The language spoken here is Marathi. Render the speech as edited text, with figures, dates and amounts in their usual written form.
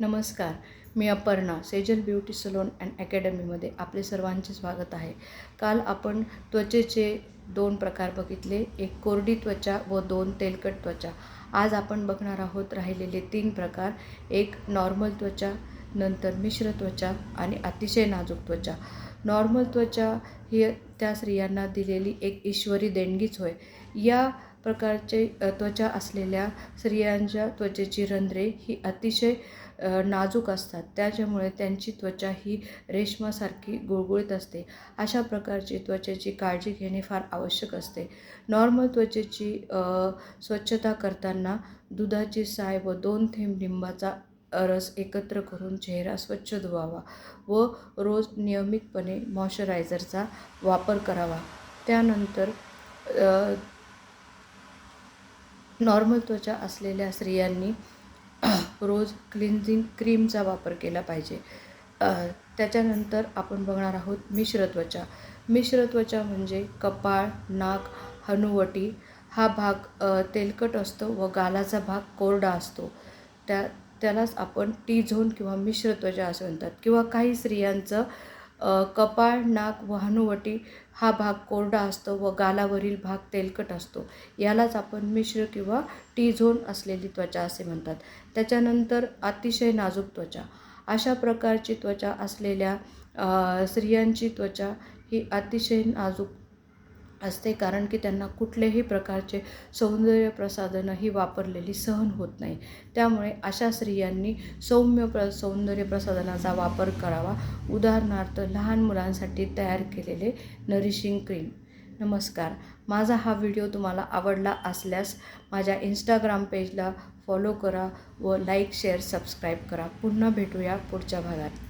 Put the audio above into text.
नमस्कार, मी Aparna Sejal beauty salon and अकॅडमीमध्ये आपले सर्वांचे स्वागत आहे। काल आपण त्वचेचे 2 प्रकार बघितले, एक कोरडी त्वचा व 2 तेलकट त्वचा। आज आपण बघणार आहोत राहिलेले 3 प्रकार, एक नॉर्मल त्वचा, नंतर मिश्र त्वचा आणि अतिशय नाजूक त्वचा। नॉर्मल त्वचा ही त्या स्त्रियांना दिलेली एक ईश्वरी देणगीच होय। या प्रकारचे त्वचा असलेल्या स्त्रियांच्या त्वचेची रंध्रे ही अतिशय नाजूक असतात, त्याच्यामुळे त्यांची त्वचा ही रेशमासारखी गुळगुळीत असते। अशा प्रकारची त्वचेची काळजी घेणे फार आवश्यक असते। नॉर्मल त्वचेची स्वच्छता करताना दुधाची साय व 2 थेंब लिंबाचा रस एकत्र करून चेहरा स्वच्छ धुवावा व रोज नियमितपणे मॉइश्चरायझरचा वापर करावा। त्यानंतर नॉर्मल त्वचा असलेल्या स्त्रियांनी रोज क्लिन्झिंग क्रीमचा वापर केला पाहिजे। त्याच्यानंतर आपण बघणार आहोत मिश्र त्वचा। मिश्र त्वचा म्हणजे कपाळ, नाक, हनुवटी हा भाग तेलकट असतो व गालाचा भाग कोरडा असतो। त्यालाच आपण टी झोन किंवा मिश्र त्वचा असे म्हणतात। किंवा काही स्त्रियांचं कपाळ, नाक व हनुवटी हा भाग कोरडा असतो व गालावरील भाग तेलकट असतो, यालाच आपण मिश्र किंवा टी झोन असलेली त्वचा असे म्हणतात। त्याच्यानंतर अतिशय नाजूक त्वचा। अशा प्रकारची त्वचा असलेल्या स्त्रियांची त्वचा ही अतिशय नाजूक असते, कारण की त्यांना कुठल्याही प्रकारचे सौंदर्य प्रसाधनही वापरलेली सहन होत नाही। त्यामुळे अशा स्त्रियांनी सौम्य सौंदर्य प्रसाधनाचा वापर करावा, उदाहरणार्थ लहान मुलांसाठी तयार केलेले नरिशिंग क्रीम। नमस्कार, माझा हा व्हिडिओ तुम्हाला आवडला असल्यास माझ्या इंस्टाग्राम पेजला फॉलो करा व लाईक, शेअर, सबस्क्राईब करा। पुन्हा भेटूया पुढच्या भागात।